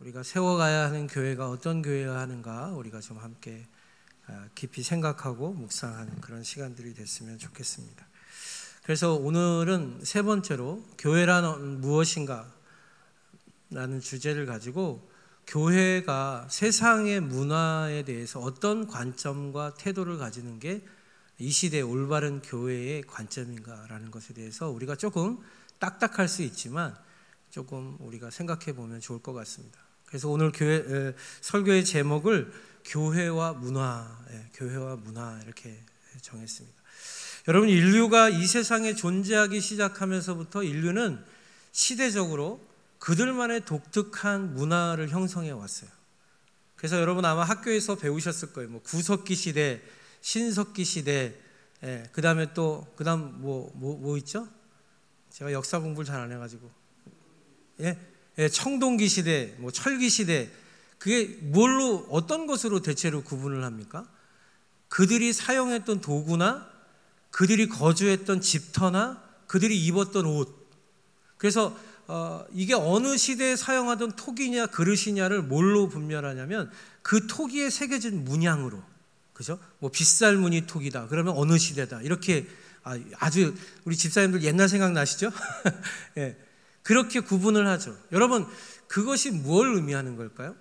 우리가 세워가야 하는 교회가 어떤 교회여야 하는가 우리가 좀 함께 깊이 생각하고 묵상하는 그런 시간들이 됐으면 좋겠습니다. 그래서 오늘은 세 번째로 교회란 무엇인가 라는 주제를 가지고 교회가 세상의 문화에 대해서 어떤 관점과 태도를 가지는 게 이 시대의 올바른 교회의 관점인가라는 것에 대해서 우리가 조금 딱딱할 수 있지만 조금 우리가 생각해 보면 좋을 것 같습니다. 그래서 오늘 설교의 제목을 교회와 문화 이렇게 정했습니다. 여러분, 인류가 이 세상에 존재하기 시작하면서부터 인류는 시대적으로 그들만의 독특한 문화를 형성해 왔어요. 그래서 여러분 아마 학교에서 배우셨을 거예요. 뭐 구석기 시대, 신석기 시대, 그다음에 뭐 있죠? 제가 역사 공부를 잘 안 해가지고 청동기 시대, 뭐 철기 시대, 그게 어떤 것으로 대체로 구분을 합니까? 그들이 사용했던 도구나 그들이 거주했던 집터나 그들이 입었던 옷. 그래서 이게 어느 시대에 사용하던 토기냐 그릇이냐를 뭘로 분별하냐면 그 토기에 새겨진 문양으로, 그죠? 뭐 빗살무늬 토기다 그러면 어느 시대다 이렇게 아주 우리 집사님들 옛날 생각 나시죠? 예, 그렇게 구분을 하죠. 여러분, 그것이 뭘 의미하는 걸까요?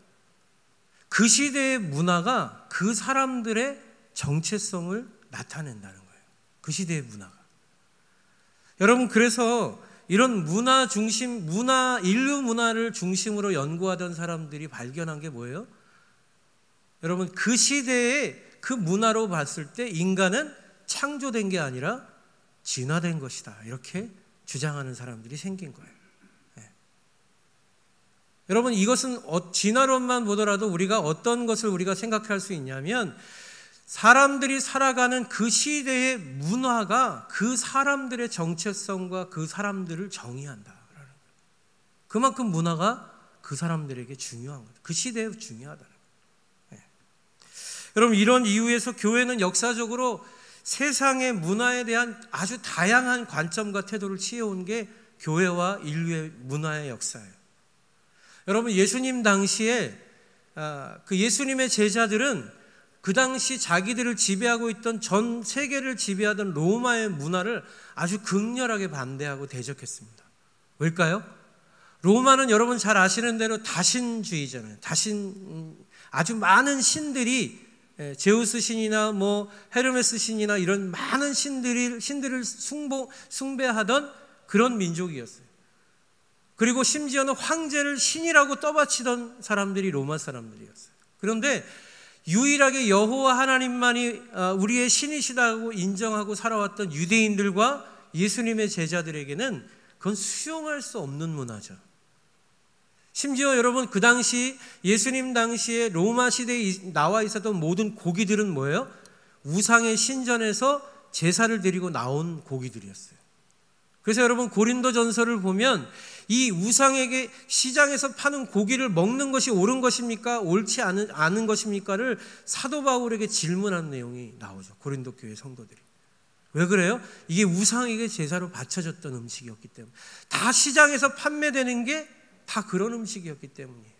그 시대의 문화가 그 사람들의 정체성을 나타낸다는 거예요. 그 시대의 문화가. 여러분, 그래서 이런 인류 문화를 중심으로 연구하던 사람들이 발견한 게 뭐예요? 여러분, 그 시대의 그 문화로 봤을 때 인간은 창조된 게 아니라 진화된 것이다, 이렇게 주장하는 사람들이 생긴 거예요. 여러분, 이것은 진화론만 보더라도 우리가 어떤 것을 우리가 생각할 수 있냐면 사람들이 살아가는 그 시대의 문화가 그 사람들의 정체성과 그 사람들을 정의한다라는 거예요. 그만큼 문화가 그 사람들에게 중요한 거예요. 그 시대에 중요하다는 거예요. 여러분, 이런 이유에서 교회는 역사적으로 세상의 문화에 대한 아주 다양한 관점과 태도를 취해온 게 교회와 인류의 문화의 역사예요. 여러분, 예수님 당시에 그 예수님의 제자들은 그 당시 자기들을 지배하고 있던 전 세계를 지배하던 로마의 문화를 아주 극렬하게 반대하고 대적했습니다. 왜일까요? 로마는 여러분 잘 아시는 대로 다신주의잖아요. 아주 많은 신들이 제우스 신이나 뭐 헤르메스 신이나 이런 많은 신들을 숭배하던 그런 민족이었어요. 그리고 심지어는 황제를 신이라고 떠받치던 사람들이 로마 사람들이었어요. 그런데 유일하게 여호와 하나님만이 우리의 신이시다고 인정하고 살아왔던 유대인들과 예수님의 제자들에게는 그건 수용할 수 없는 문화죠. 심지어 여러분, 그 당시 예수님 당시에 로마 시대에 나와 있었던 모든 고기들은 뭐예요? 우상의 신전에서 제사를 드리고 나온 고기들이었어요. 그래서 여러분, 고린도전서를 보면 이 우상에게 시장에서 파는 고기를 먹는 것이 옳은 것입니까? 옳지 않은 것입니까를 사도 바울에게 질문한 내용이 나오죠. 고린도 교회 성도들이. 왜 그래요? 이게 우상에게 제사로 바쳐졌던 음식이었기 때문에, 다 시장에서 판매되는 게 다 그런 음식이었기 때문이에요.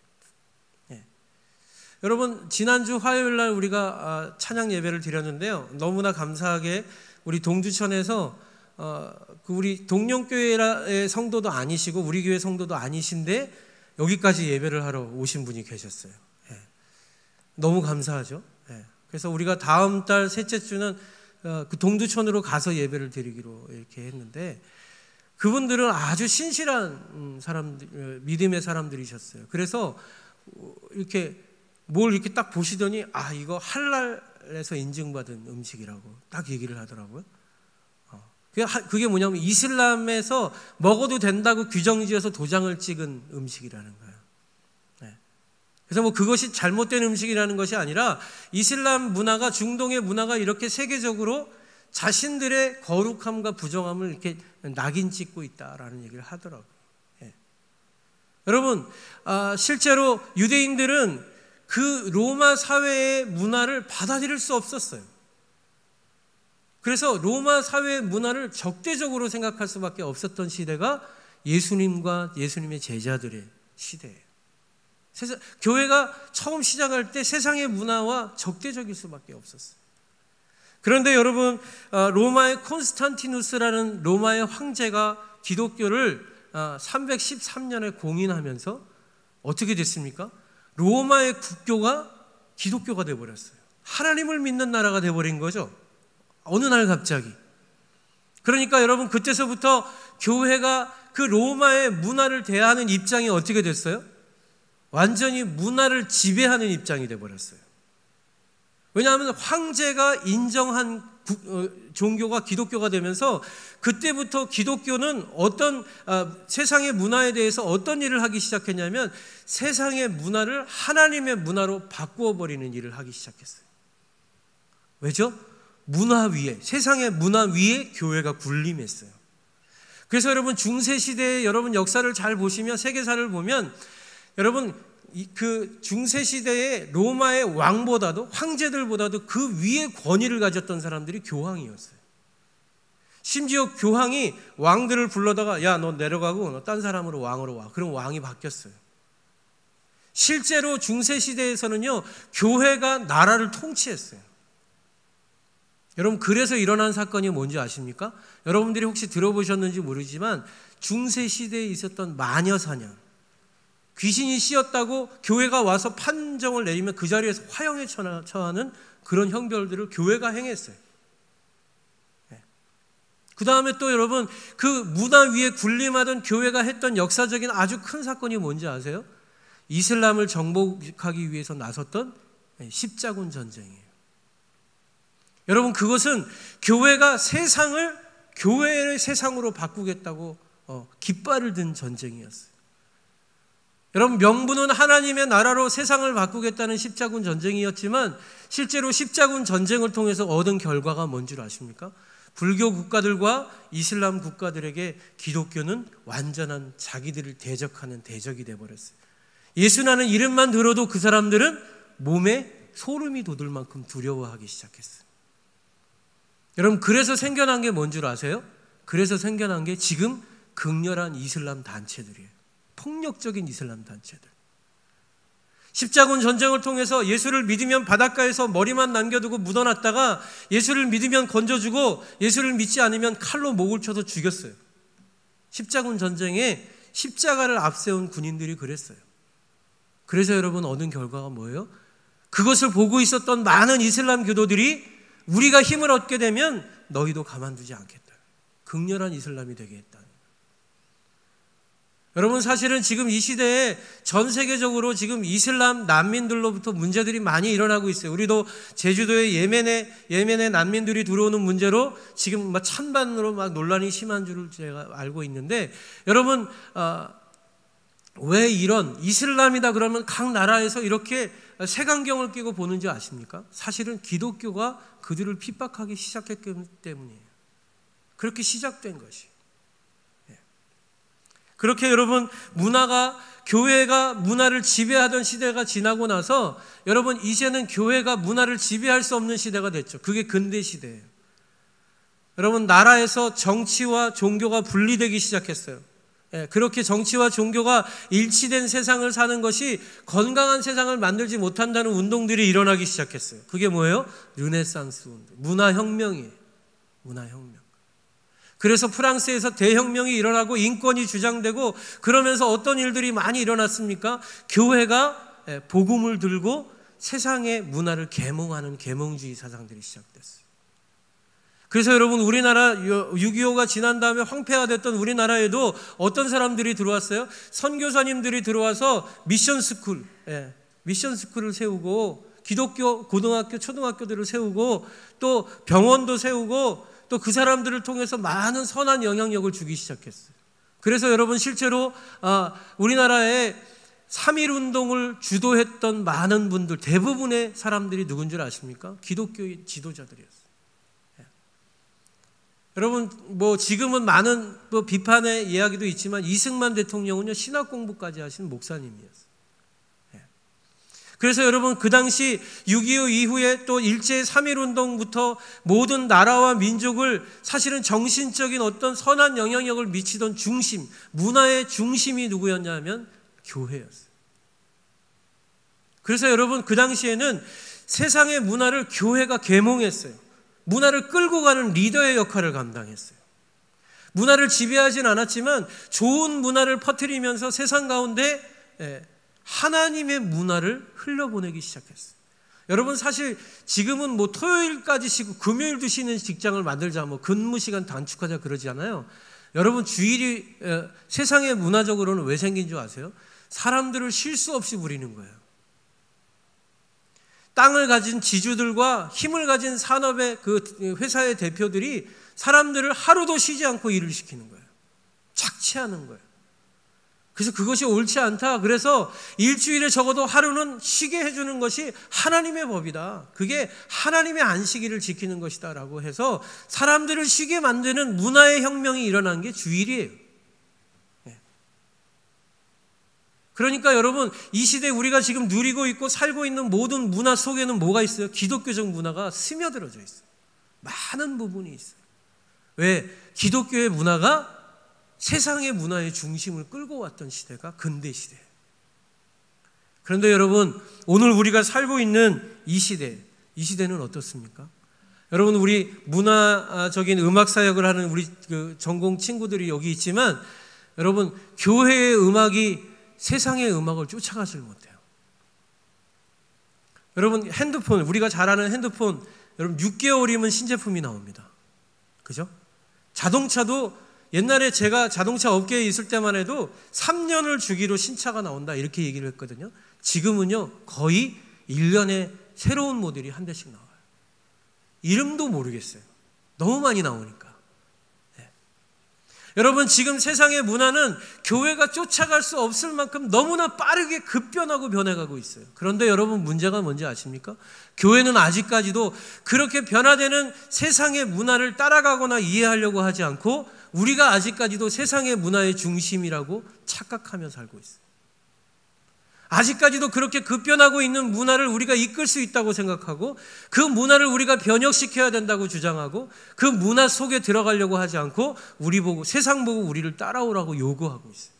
여러분, 지난주 화요일 날 우리가 찬양 예배를 드렸는데요, 너무나 감사하게 우리 동주천에서 우리 동령교회의 성도도 아니시고 우리 교회 성도도 아니신데 여기까지 예배를 하러 오신 분이 계셨어요. 너무 감사하죠. 그래서 우리가 다음 달 셋째 주는 그 동두천으로 가서 예배를 드리기로 이렇게 했는데, 그분들은 아주 신실한 사람들, 믿음의 사람들이셨어요. 그래서 이렇게 뭘 이렇게 딱 보시더니 이거 할랄에서 인증받은 음식이라고 딱 얘기를 하더라고요. 그게 뭐냐면 이슬람에서 먹어도 된다고 규정지어서 도장을 찍은 음식이라는 거예요. 그래서 뭐 그것이 잘못된 음식이라는 것이 아니라 이슬람 문화가, 중동의 문화가 이렇게 세계적으로 자신들의 거룩함과 부정함을 이렇게 낙인 찍고 있다라는 얘기를 하더라고요. 여러분, 실제로 유대인들은 그 로마 사회의 문화를 받아들일 수 없었어요. 그래서 로마 사회의 문화를 적대적으로 생각할 수밖에 없었던 시대가 예수님과 예수님의 제자들의 시대예요. 교회가 처음 시작할 때 세상의 문화와 적대적일 수밖에 없었어요. 그런데 여러분, 로마의 콘스탄티누스라는 로마의 황제가 기독교를 313년에 공인하면서 어떻게 됐습니까? 로마의 국교가 기독교가 되어버렸어요. 하나님을 믿는 나라가 되어버린 거죠. 어느 날 갑자기. 그러니까 여러분, 그때서부터 교회가 그 로마의 문화를 대하는 입장이 어떻게 됐어요? 완전히 문화를 지배하는 입장이 되어버렸어요. 왜냐하면 황제가 인정한 종교가 기독교가 되면서 그때부터 기독교는 어떤 세상의 문화에 대해서 어떤 일을 하기 시작했냐면 세상의 문화를 하나님의 문화로 바꾸어 버리는 일을 하기 시작했어요. 왜죠? 문화 위에, 세상의 문화 위에 교회가 군림했어요. 그래서 여러분, 중세 시대의 여러분 역사를 잘 보시면, 세계사를 보면 여러분, 그 중세 시대의 로마의 왕보다도, 황제들보다도 그 위에 권위를 가졌던 사람들이 교황이었어요. 심지어 교황이 왕들을 불러다가 야, 너 내려가고 너 딴 사람으로 왕으로 와. 그럼 왕이 바뀌었어요. 실제로 중세 시대에서는요, 교회가 나라를 통치했어요. 여러분, 그래서 일어난 사건이 뭔지 아십니까? 여러분들이 혹시 들어보셨는지 모르지만 중세 시대에 있었던 마녀 사냥, 귀신이 씌었다고 교회가 와서 판정을 내리면 그 자리에서 화형에 처하는 그런 형벌들을 교회가 행했어요. 그 다음에 또 여러분, 그 문화 위에 군림하던 교회가 했던 역사적인 아주 큰 사건이 뭔지 아세요? 이슬람을 정복하기 위해서 나섰던 십자군 전쟁이에요. 여러분, 그것은 교회가 세상을 교회의 세상으로 바꾸겠다고 깃발을 든 전쟁이었어요. 여러분, 명분은 하나님의 나라로 세상을 바꾸겠다는 십자군 전쟁이었지만 실제로 십자군 전쟁을 통해서 얻은 결과가 뭔 줄 아십니까? 불교 국가들과 이슬람 국가들에게 기독교는 완전한 자기들을 대적하는 대적이 되어버렸어요. 예수라는 이름만 들어도 그 사람들은 몸에 소름이 돋을 만큼 두려워하기 시작했어요. 여러분, 그래서 생겨난 게 뭔 줄 아세요? 그래서 생겨난 게 지금 극렬한 이슬람 단체들이에요. 폭력적인 이슬람 단체들. 십자군 전쟁을 통해서 예수를 믿으면 바닷가에서 머리만 남겨두고 묻어놨다가 예수를 믿으면 건져주고 예수를 믿지 않으면 칼로 목을 쳐서 죽였어요. 십자군 전쟁에 십자가를 앞세운 군인들이 그랬어요. 그래서 여러분, 얻은 결과가 뭐예요? 그것을 보고 있었던 많은 이슬람 교도들이 우리가 힘을 얻게 되면 너희도 가만두지 않겠다. 극렬한 이슬람이 되게 했다. 여러분, 사실은 지금 이 시대에 전 세계적으로 지금 이슬람 난민들로부터 문제들이 많이 일어나고 있어요. 우리도 제주도에 예멘의 난민들이 들어오는 문제로 지금 막 찬반으로 막 논란이 심한 줄을 제가 알고 있는데, 여러분, 왜 이런 이슬람이다 그러면 각 나라에서 이렇게 색안경을 끼고 보는지 아십니까? 사실은 기독교가 그들을 핍박하기 시작했기 때문이에요. 그렇게 시작된 것이. 그렇게 여러분, 교회가 문화를 지배하던 시대가 지나고 나서 여러분, 이제는 교회가 문화를 지배할 수 없는 시대가 됐죠. 그게 근대 시대예요. 여러분, 나라에서 정치와 종교가 분리되기 시작했어요. 그렇게 정치와 종교가 일치된 세상을 사는 것이 건강한 세상을 만들지 못한다는 운동들이 일어나기 시작했어요. 그게 뭐예요? 르네상스 운동, 문화혁명이에요. 문화혁명. 그래서 프랑스에서 대혁명이 일어나고 인권이 주장되고 그러면서 어떤 일들이 많이 일어났습니까? 교회가 복음을 들고 세상의 문화를 계몽하는 계몽주의 사상들이 시작됐어요. 그래서 여러분, 우리나라 6.25가 지난 다음에 황폐화됐던 우리나라에도 어떤 사람들이 들어왔어요? 선교사님들이 들어와서 미션스쿨을 세우고 기독교 고등학교, 초등학교들을 세우고 또 병원도 세우고 또 그 사람들을 통해서 많은 선한 영향력을 주기 시작했어요. 그래서 여러분, 실제로 우리나라에 3.1운동을 주도했던 많은 분들, 대부분의 사람들이 누군 줄 아십니까? 기독교의 지도자들이었어요. 여러분, 지금은 많은 비판의 이야기도 있지만 이승만 대통령은요, 신학 공부까지 하신 목사님이었어요. 그래서 여러분, 그 당시 6.25 이후에 또 일제 3.1운동부터 모든 나라와 민족을 사실은 정신적인 어떤 선한 영향력을 미치던 중심, 문화의 중심이 누구였냐면 교회였어요. 그래서 여러분 그 당시에는 세상의 문화를 교회가 계몽했어요. 문화를 끌고 가는 리더의 역할을 감당했어요. 문화를 지배하진 않았지만 좋은 문화를 퍼뜨리면서 세상 가운데 하나님의 문화를 흘려보내기 시작했어요. 여러분 사실 지금은 뭐 토요일까지 쉬고 금요일도 쉬는 직장을 만들자, 뭐 근무 시간 단축하자 그러지 않아요. 여러분 주일이 세상의 문화적으로는 왜 생긴 줄 아세요? 사람들을 쉴 수 없이 부리는 거예요. 땅을 가진 지주들과 힘을 가진 산업의 그 회사의 대표들이 사람들을 하루도 쉬지 않고 일을 시키는 거예요. 착취하는 거예요. 그래서 그것이 옳지 않다. 그래서 일주일에 적어도 하루는 쉬게 해주는 것이 하나님의 법이다. 그게 하나님의 안식일을 지키는 것이다 라고 해서 사람들을 쉬게 만드는 문화의 혁명이 일어난 게 주일이에요. 그러니까 여러분 이 시대에 우리가 지금 누리고 있고 살고 있는 모든 문화 속에는 뭐가 있어요? 기독교적 문화가 스며들어져 있어요. 많은 부분이 있어요. 왜? 기독교의 문화가 세상의 문화의 중심을 끌고 왔던 시대가 근대 시대예요. 그런데 여러분 오늘 우리가 살고 있는 이 시대는 어떻습니까? 여러분 우리 문화적인 음악 사역을 하는 우리 그 전공 친구들이 여기 있지만 여러분 교회의 음악이 세상의 음악을 쫓아가질 못해요. 여러분 핸드폰, 우리가 잘 아는 핸드폰, 여러분 6개월이면 신제품이 나옵니다. 그죠? 자동차도 옛날에 제가 자동차 업계에 있을 때만 해도 3년을 주기로 신차가 나온다 이렇게 얘기를 했거든요. 지금은요 거의 1년에 새로운 모델이 한 대씩 나와요. 이름도 모르겠어요. 너무 많이 나오니까. 여러분 지금 세상의 문화는 교회가 쫓아갈 수 없을 만큼 너무나 빠르게 급변하고 변해가고 있어요. 그런데 여러분 문제가 뭔지 아십니까? 교회는 아직까지도 그렇게 변화되는 세상의 문화를 따라가거나 이해하려고 하지 않고 우리가 아직까지도 세상의 문화의 중심이라고 착각하며 살고 있어요. 아직까지도 그렇게 급변하고 있는 문화를 우리가 이끌 수 있다고 생각하고 그 문화를 우리가 변혁시켜야 된다고 주장하고 그 문화 속에 들어가려고 하지 않고 우리 보고 세상 보고 우리를 따라오라고 요구하고 있어요.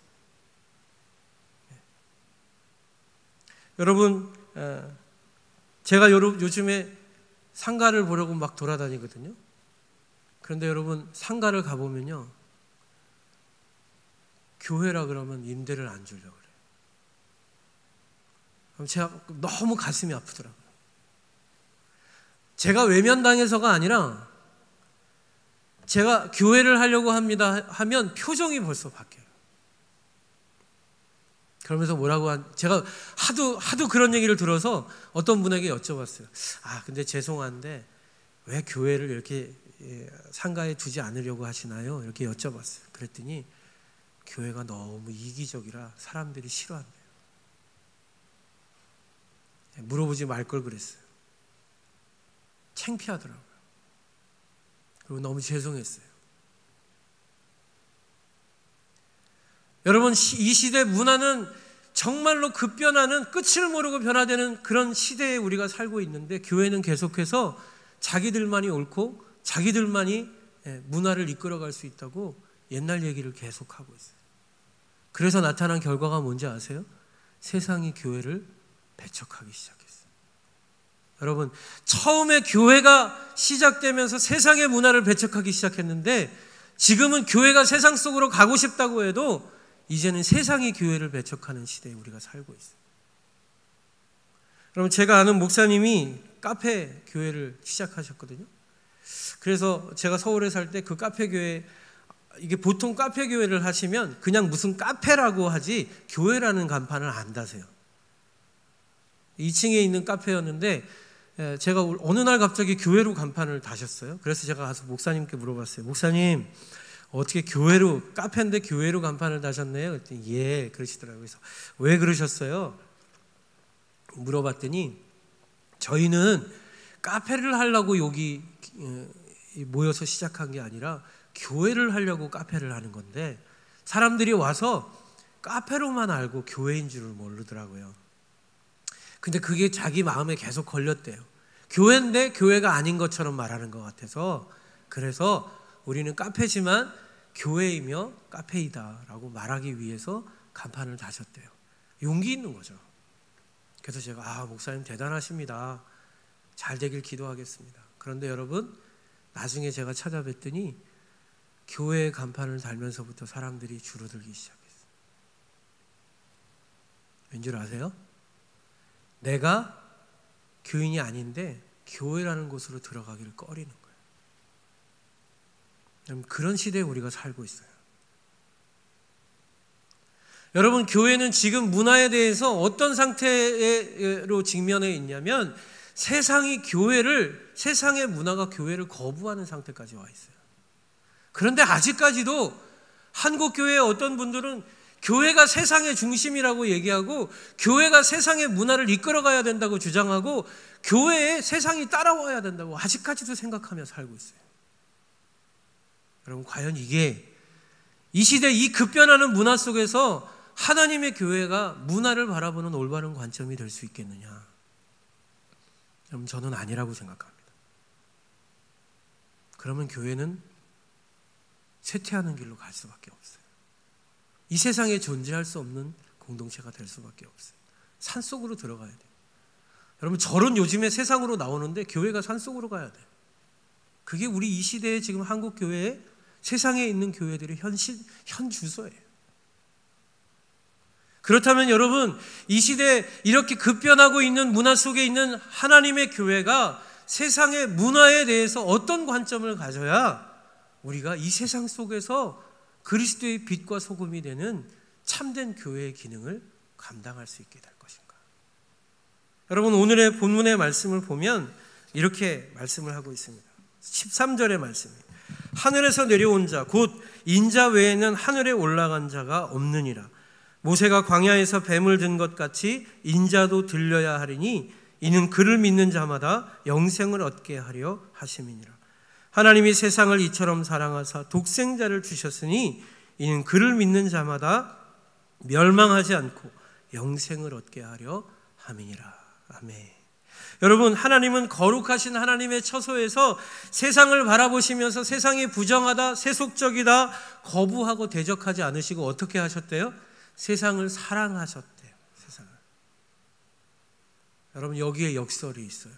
여러분 제가 요즘에 상가를 보려고 막 돌아다니거든요. 그런데 여러분 상가를 가보면요 교회라 그러면 임대를 안 주려고 그래요. 제가 너무 가슴이 아프더라고요. 제가 외면당해서가 아니라 제가 교회를 하려고 합니다 하면 표정이 벌써 바뀌어요. 그러면서 제가 하도 그런 얘기를 들어서 어떤 분에게 여쭤봤어요. 근데 죄송한데 왜 교회를 이렇게 상가에 두지 않으려고 하시나요? 이렇게 여쭤봤어요. 그랬더니 교회가 너무 이기적이라 사람들이 싫어한대요. 물어보지 말 걸 그랬어요. 창피하더라고요. 그리고 너무 죄송했어요. 여러분 이 시대 문화는 정말로 급변하는 끝을 모르고 변화되는 그런 시대에 우리가 살고 있는데 교회는 계속해서 자기들만이 옳고 자기들만이 문화를 이끌어갈 수 있다고 옛날 얘기를 계속하고 있어요. 그래서 나타난 결과가 뭔지 아세요? 세상이 교회를 배척하기 시작했어요. 여러분 처음에 교회가 시작되면서 세상의 문화를 배척하기 시작했는데 지금은 교회가 세상 속으로 가고 싶다고 해도 이제는 세상이 교회를 배척하는 시대에 우리가 살고 있어요. 여러분 제가 아는 목사님이 카페 교회를 시작하셨거든요. 그래서 제가 서울에 살 때 그 카페 교회 이게 보통 카페 교회를 하시면 그냥 무슨 카페라고 하지 교회라는 간판을 안 다세요. 2층에 있는 카페였는데 제가 어느 날 갑자기 교회로 간판을 다셨어요. 그래서 제가 가서 목사님께 물어봤어요. 목사님 어떻게 교회로 카페인데 교회로 간판을 다셨네요? 그랬더니 예 그러시더라고요. 그래서 왜 그러셨어요? 물어봤더니 저희는 카페를 하려고 여기 모여서 시작한 게 아니라 교회를 하려고 카페를 하는 건데 사람들이 와서 카페로만 알고 교회인 줄을 모르더라고요. 근데 그게 자기 마음에 계속 걸렸대요. 교회인데 교회가 아닌 것처럼 말하는 것 같아서 그래서 우리는 카페지만 교회이며 카페이다 라고 말하기 위해서 간판을 다셨대요. 용기 있는 거죠. 그래서 제가 목사님 대단하십니다. 잘 되길 기도하겠습니다. 그런데 여러분, 나중에 제가 찾아뵀더니 교회의 간판을 달면서부터 사람들이 줄어들기 시작했어요. 왠줄 아세요? 내가 교인이 아닌데 교회라는 곳으로 들어가기를 꺼리는 거예요. 그런 시대에 우리가 살고 있어요. 여러분, 교회는 지금 문화에 대해서 어떤 상태로 직면해 있냐면 세상의 문화가 교회를 거부하는 상태까지 와 있어요. 그런데 아직까지도 한국 교회의 어떤 분들은 교회가 세상의 중심이라고 얘기하고 교회가 세상의 문화를 이끌어가야 된다고 주장하고 교회에 세상이 따라와야 된다고 아직까지도 생각하며 살고 있어요. 여러분, 과연 이게 이 시대 이 급변하는 문화 속에서 하나님의 교회가 문화를 바라보는 올바른 관점이 될 수 있겠느냐? 여러분, 저는 아니라고 생각합니다. 그러면 교회는 쇠퇴하는 길로 갈 수밖에 없어요. 이 세상에 존재할 수 없는 공동체가 될 수밖에 없어요. 산속으로 들어가야 돼요. 여러분, 절은 요즘에 세상으로 나오는데 교회가 산속으로 가야 돼요. 그게 우리 이 시대에 지금 한국 교회에 세상에 있는 교회들의 현 주소예요. 그렇다면 여러분, 이 시대에 이렇게 급변하고 있는 문화 속에 있는 하나님의 교회가 세상의 문화에 대해서 어떤 관점을 가져야 우리가 이 세상 속에서 그리스도의 빛과 소금이 되는 참된 교회의 기능을 감당할 수 있게 될 것인가? 여러분, 오늘의 본문의 말씀을 보면 이렇게 말씀을 하고 있습니다. 13절의 말씀입니다. 하늘에서 내려온 자 곧 인자 외에는 하늘에 올라간 자가 없느니라. 모세가 광야에서 뱀을 든 것 같이 인자도 들려야 하리니 이는 그를 믿는 자마다 영생을 얻게 하려 하심이니라. 하나님이 세상을 이처럼 사랑하사 독생자를 주셨으니 이는 그를 믿는 자마다 멸망하지 않고 영생을 얻게 하려 함이니라. 아멘. 여러분, 하나님은 거룩하신 하나님의 처소에서 세상을 바라보시면서 세상이 부정하다, 세속적이다, 거부하고 대적하지 않으시고 어떻게 하셨대요? 세상을 사랑하셨대요. 세상을. 여러분, 여기에 역설이 있어요.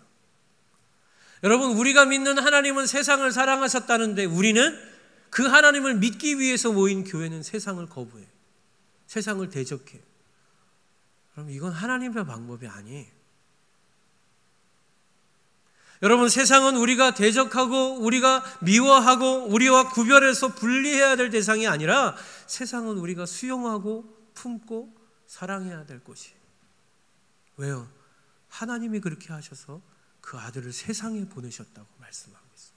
여러분, 우리가 믿는 하나님은 세상을 사랑하셨다는데 우리는 그 하나님을 믿기 위해서 모인 교회는 세상을 거부해요. 세상을 대적해요. 그럼 이건 하나님의 방법이 아니에요. 여러분, 세상은 우리가 대적하고 우리가 미워하고 우리와 구별해서 분리해야 될 대상이 아니라 세상은 우리가 수용하고 품고 사랑해야 될 곳이에요. 왜요? 하나님이 그렇게 하셔서 그 아들을 세상에 보내셨다고 말씀하고 있어요.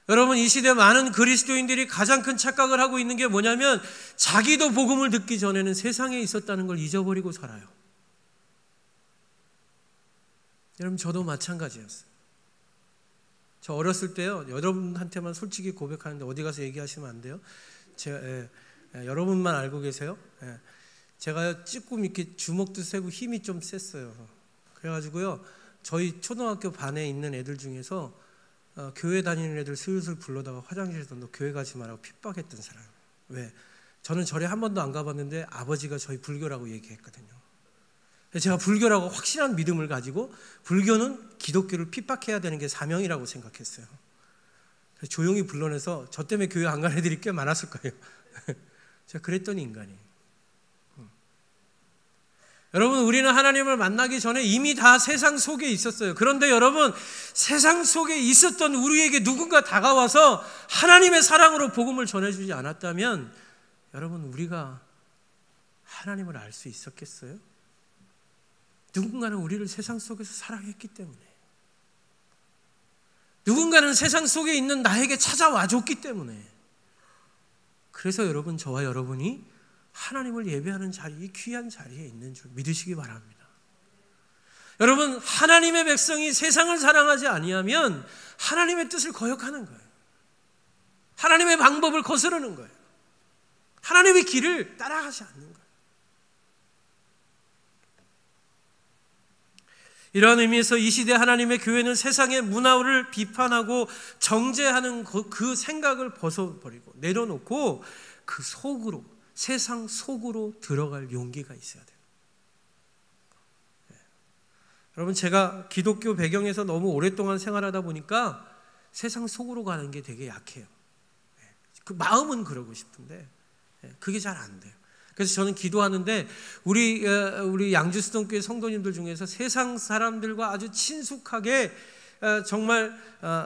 여러분, 이 시대 많은 그리스도인들이 가장 큰 착각을 하고 있는 게 뭐냐면 자기도 복음을 듣기 전에는 세상에 있었다는 걸 잊어버리고 살아요. 여러분, 저도 마찬가지였어요. 저 어렸을 때요, 여러분한테만 솔직히 고백하는데 어디 가서 얘기하시면 안 돼요. 여러분만 알고 계세요. 제가 조금 이렇게 주먹도 세고 힘이 좀 셌어요. 그래가지고요, 저희 초등학교 반에 있는 애들 중에서 교회 다니는 애들 슬슬 불러다가 화장실에서 너 교회 가지 말라고 핍박했던 사람. 왜? 저는 절에 한 번도 안 가봤는데 아버지가 저희 불교라고 얘기했거든요. 제가 불교라고 확실한 믿음을 가지고 불교는 기독교를 핍박해야 되는 게 사명이라고 생각했어요. 조용히 불러내서 저 때문에 교회 안 가는 애들이 꽤 많았을 거예요. 제가 그랬더니 인간이. 여러분, 우리는 하나님을 만나기 전에 이미 다 세상 속에 있었어요. 그런데 여러분, 세상 속에 있었던 우리에게 누군가 다가와서 하나님의 사랑으로 복음을 전해주지 않았다면 여러분, 우리가 하나님을 알 수 있었겠어요? 누군가는 우리를 세상 속에서 사랑했기 때문에, 누군가는 세상 속에 있는 나에게 찾아와 줬기 때문에, 그래서 여러분, 저와 여러분이 하나님을 예배하는 자리, 이 귀한 자리에 있는 줄 믿으시기 바랍니다. 여러분, 하나님의 백성이 세상을 사랑하지 아니하면 하나님의 뜻을 거역하는 거예요. 하나님의 방법을 거스르는 거예요. 하나님의 길을 따라가지 않는 거예요. 이러한 의미에서 이 시대 하나님의 교회는 세상의 문화를 비판하고 정죄하는 그 생각을 벗어버리고 내려놓고 그 속으로, 세상 속으로 들어갈 용기가 있어야 돼요. 여러분, 제가 기독교 배경에서 너무 오랫동안 생활하다 보니까 세상 속으로 가는 게 되게 약해요. 그 마음은 그러고 싶은데 그게 잘 안 돼요. 그래서 저는 기도하는데 우리 양주수동교회 성도님들 중에서 세상 사람들과 아주 친숙하게 정말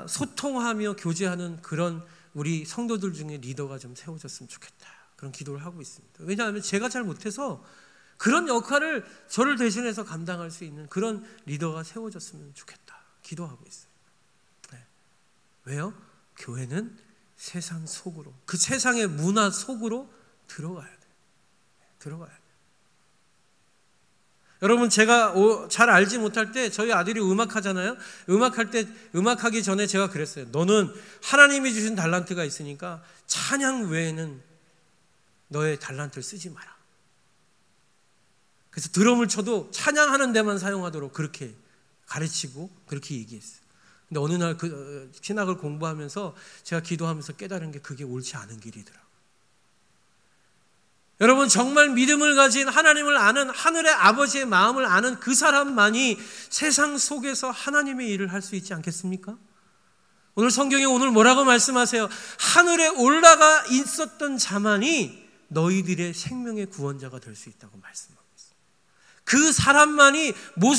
소통하며 교제하는 그런 우리 성도들 중에 리더가 좀 세워졌으면 좋겠다, 그런 기도를 하고 있습니다. 왜냐하면 제가 잘 못해서 그런 역할을 저를 대신해서 감당할 수 있는 그런 리더가 세워졌으면 좋겠다 기도하고 있어요. 네. 왜요? 교회는 세상 속으로, 그 세상의 문화 속으로 들어가야 돼요. 들어가야 돼요. 여러분, 제가 잘 알지 못할 때 저희 아들이 음악하잖아요. 음악하기 전에 제가 그랬어요. 너는 하나님이 주신 달란트가 있으니까 찬양 외에는 너의 달란트를 쓰지 마라. 그래서 드럼을 쳐도 찬양하는 데만 사용하도록 그렇게 가르치고 그렇게 얘기했어요. 근데 어느 날 그 신학을 공부하면서 제가 기도하면서 깨달은 게 그게 옳지 않은 길이더라고요. 여러분, 정말 믿음을 가진 하나님을 아는, 하늘의 아버지의 마음을 아는 그 사람만이 세상 속에서 하나님의 일을 할 수 있지 않겠습니까? 오늘 성경에 오늘 뭐라고 말씀하세요? 하늘에 올라가 있었던 자만이 너희들의 생명의 구원자가 될 수 있다고 말씀하고 있어요. 그 사람만이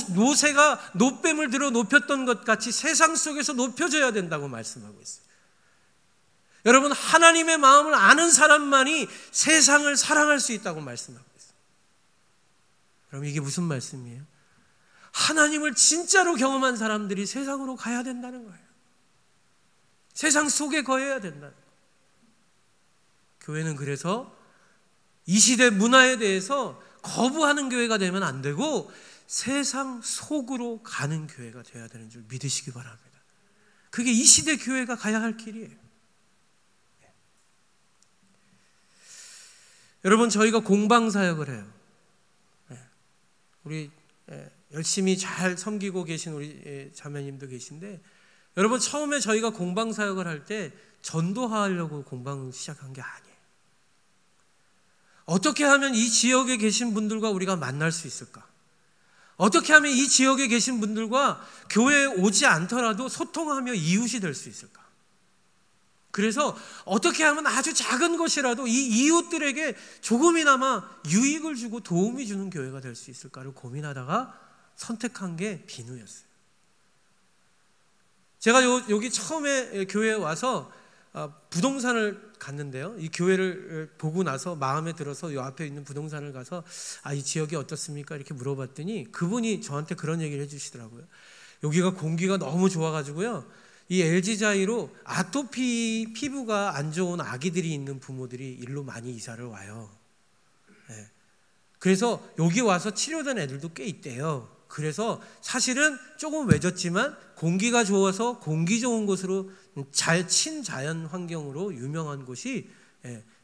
모세가 놋뱀을 들어 높였던 것 같이 세상 속에서 높여져야 된다고 말씀하고 있어요. 여러분, 하나님의 마음을 아는 사람만이 세상을 사랑할 수 있다고 말씀하고 있어요. 여러분, 이게 무슨 말씀이에요? 하나님을 진짜로 경험한 사람들이 세상으로 가야 된다는 거예요. 세상 속에 거해야 된다는 거예요. 교회는 그래서 이 시대 문화에 대해서 거부하는 교회가 되면 안 되고 세상 속으로 가는 교회가 되어야 되는 줄 믿으시기 바랍니다. 그게 이 시대 교회가 가야 할 길이에요. 여러분, 저희가 공방사역을 해요. 우리 열심히 잘 섬기고 계신 우리 자매님도 계신데, 여러분, 처음에 저희가 공방사역을 할 때 전도하려고 공방을 시작한 게 아니에요. 어떻게 하면 이 지역에 계신 분들과 우리가 만날 수 있을까? 어떻게 하면 이 지역에 계신 분들과 교회에 오지 않더라도 소통하며 이웃이 될 수 있을까? 그래서 어떻게 하면 아주 작은 것이라도 이 이웃들에게 조금이나마 유익을 주고 도움이 주는 교회가 될 수 있을까를 고민하다가 선택한 게 비누였어요. 제가 여기 처음에 교회에 와서 부동산을 갔는데요. 이 교회를 보고 나서 마음에 들어서 이 앞에 있는 부동산을 가서 이 지역이 어떻습니까? 이렇게 물어봤더니 그분이 저한테 그런 얘기를 해주시더라고요. 여기가 공기가 너무 좋아가지고요. 이 LG자이로 아토피 피부가 안 좋은 아기들이 있는 부모들이 일로 많이 이사를 와요. 네. 그래서 여기 와서 치료된 애들도 꽤 있대요. 그래서 사실은 조금 외졌지만 공기가 좋아서 공기 좋은 곳으로 친자연 환경으로 유명한 곳이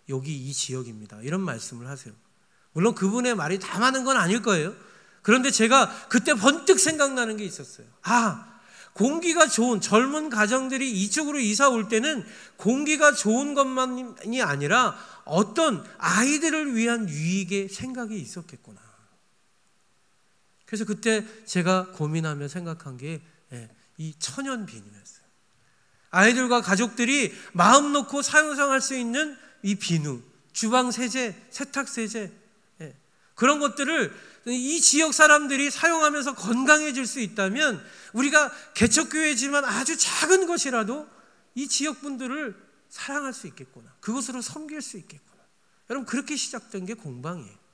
여기 이 지역입니다. 이런 말씀을 하세요. 물론 그분의 말이 다 맞는 건 아닐 거예요. 그런데 제가 그때 번뜩 생각나는 게 있었어요. 공기가 좋은 젊은 가정들이 이쪽으로 이사 올 때는 공기가 좋은 것만이 아니라 어떤 아이들을 위한 유익의 생각이 있었겠구나. 그래서 그때 제가 고민하며 생각한 게 이 천연 비누였어요. 아이들과 가족들이 마음 놓고 사용할 수 있는 이 비누, 주방 세제, 세탁 세제, 그런 것들을 이 지역 사람들이 사용하면서 건강해질 수 있다면 우리가 개척교회지만 아주 작은 것이라도 이 지역 분들을 사랑할 수 있겠구나. 그것으로 섬길 수 있겠구나. 여러분, 그렇게 시작된 게 공방이에요.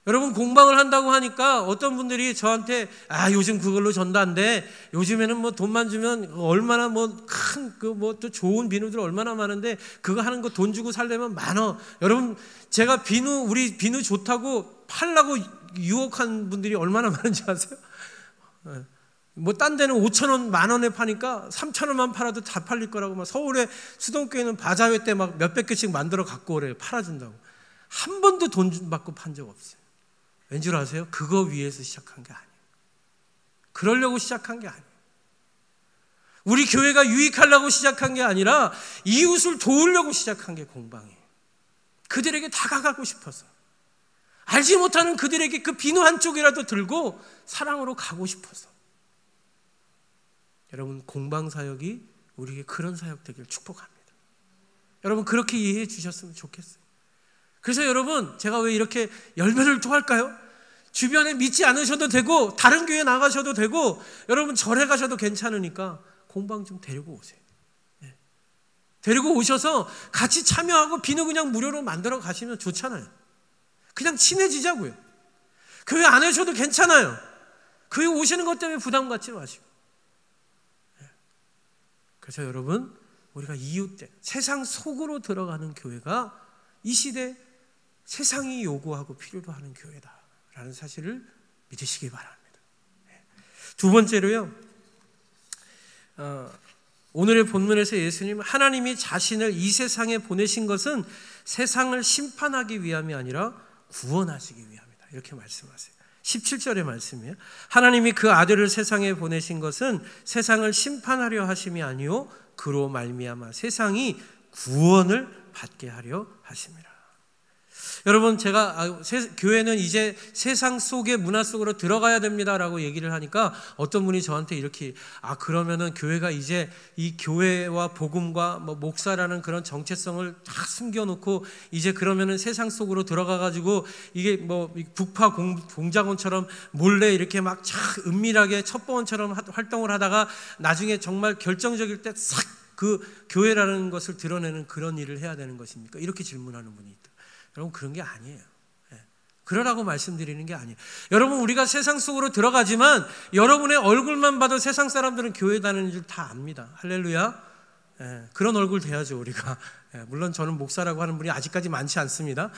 여러분, 공방을 한다고 하니까 어떤 분들이 저한테 요즘 그걸로 전도 안 돼. 요즘에는 뭐 돈만 주면 얼마나 뭐 큰 또 좋은 비누들 얼마나 많은데 그거 하는 거 돈 주고 살려면 많어. 여러분, 제가 우리 비누 좋다고 팔라고 유혹한 분들이 얼마나 많은지 아세요? 뭐 딴 데는 5,000원, 10,000원에 파니까 3,000원만 팔아도 다 팔릴 거라고 막 서울에 수동교회는 바자회 때 막 몇백 개씩 만들어 갖고 오래요. 팔아준다고. 한 번도 돈 받고 판 적 없어요. 왠 줄 아세요? 그거 위해서 시작한 게 아니에요. 그러려고 시작한 게 아니에요. 우리 교회가 유익하려고 시작한 게 아니라 이웃을 도우려고 시작한 게 공방이에요. 그들에게 다가가고 싶어서. 알지 못하는 그들에게 그 비누 한 쪽이라도 들고 사랑으로 가고 싶어서. 여러분, 공방사역이 우리에게 그런 사역 되기를 축복합니다. 여러분, 그렇게 이해해 주셨으면 좋겠어요. 그래서 여러분, 제가 왜 이렇게 열매를 토할까요? 주변에 믿지 않으셔도 되고 다른 교회 나가셔도 되고 여러분 절에 가셔도 괜찮으니까 공방 좀 데리고 오세요. 네. 데리고 오셔서 같이 참여하고 비누 그냥 무료로 만들어 가시면 좋잖아요. 그냥 친해지자고요. 교회 안 오셔도 괜찮아요. 교회 오시는 것 때문에 부담 갖지 마시고. 네. 그래서 여러분, 우리가 이웃된 세상 속으로 들어가는 교회가 이 시대 세상이 요구하고 필요로 하는 교회다라는 사실을 믿으시기 바랍니다. 두 번째로요, 오늘의 본문에서 예수님, 하나님이 자신을 이 세상에 보내신 것은 세상을 심판하기 위함이 아니라 구원하시기 위함이다, 이렇게 말씀하세요. 17절의 말씀이에요. 하나님이 그 아들을 세상에 보내신 것은 세상을 심판하려 하심이 아니요 그로 말미암아 세상이 구원을 받게 하려 하심이라. 여러분, 제가 교회는 이제 세상 속의 문화 속으로 들어가야 됩니다라고 얘기를 하니까 어떤 분이 저한테 이렇게, 그러면은 교회가 이제 이 교회와 복음과 목사라는 그런 정체성을 다 숨겨놓고 이제 그러면은 세상 속으로 들어가가지고 이게 북파 공작원처럼 몰래 이렇게 막 은밀하게 첩보원처럼 활동을 하다가 나중에 정말 결정적일 때 싹 그 교회라는 것을 드러내는 그런 일을 해야 되는 것입니까? 이렇게 질문하는 분이 있다. 여러분, 그런 게 아니에요. 그러라고 말씀드리는 게 아니에요. 여러분, 우리가 세상 속으로 들어가지만 여러분의 얼굴만 봐도 세상 사람들은 교회 다니는 줄 다 압니다. 할렐루야. 그런 얼굴 돼야죠, 우리가. 물론 저는 목사라고 하는 분이 아직까지 많지 않습니다.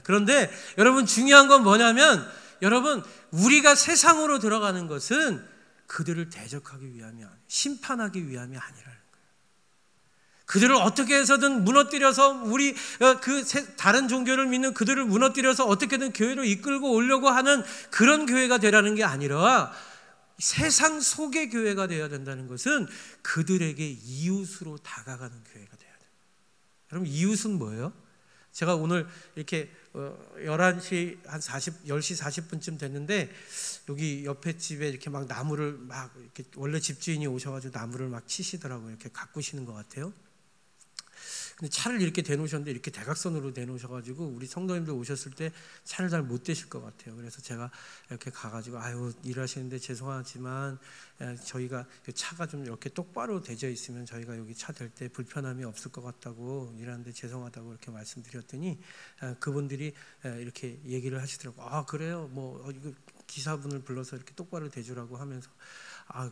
그런데 여러분, 중요한 건 뭐냐면, 여러분, 우리가 세상으로 들어가는 것은 그들을 대적하기 위함이 아니에요. 심판하기 위함이 아니라는 거예요. 그들을 어떻게 해서든 무너뜨려서 우리 다른 종교를 믿는 그들을 무너뜨려서 어떻게든 교회로 이끌고 오려고 하는 그런 교회가 되라는 게 아니라 세상 속의 교회가 되어야 된다는 것은 그들에게 이웃으로 다가가는 교회가 되어야 돼요. 여러분, 이웃은 뭐예요? 제가 오늘 이렇게 11시 한 10시 40분쯤 됐는데 여기 옆에 집에 이렇게 막 나무를 막 이렇게 원래 집주인이 오셔가지고 나무를 막 치시더라고요. 이렇게 가꾸시는 것 같아요. 근데 차를 이렇게 대놓으셨는데 이렇게 대각선으로 대놓으셔가지고 우리 성도님들 오셨을 때 차를 잘 못 대실 것 같아요. 그래서 제가 이렇게 가가지고 일하시는데 죄송하지만 저희가 차가 좀 이렇게 똑바로 대져 있으면 저희가 여기 차 댈 때 불편함이 없을 것 같다고 일하는데 죄송하다고 이렇게 말씀드렸더니 그분들이 이렇게 얘기를 하시더라고요. 그래요? 이거 기사분을 불러서 이렇게 똑바로 대주라고 하면서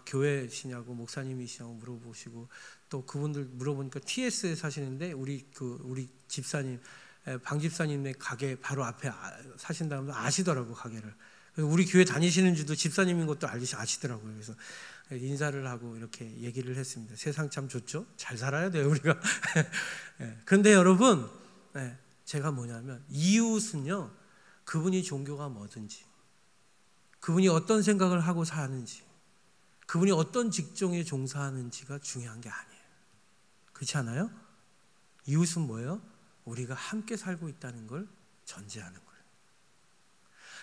교회시냐고 목사님이시냐고 물어보시고 또 그분들 물어보니까 TS에 사시는데 우리 집사님 방 집사님의 가게 바로 앞에 사신다면 아시더라고, 가게를. 그래서 우리 교회 다니시는 줄도 집사님인 것도 아시더라고요. 그래서 인사를 하고 이렇게 얘기를 했습니다. 세상 참 좋죠? 잘 살아야 돼요, 우리가. 그런데 여러분, 제가 뭐냐면 이웃은요, 그분이 종교가 뭐든지, 그분이 어떤 생각을 하고 사는지, 그분이 어떤 직종에 종사하는지가 중요한 게 아니에요. 그렇지 않아요? 이웃은 뭐예요? 우리가 함께 살고 있다는 걸 전제하는 거예요.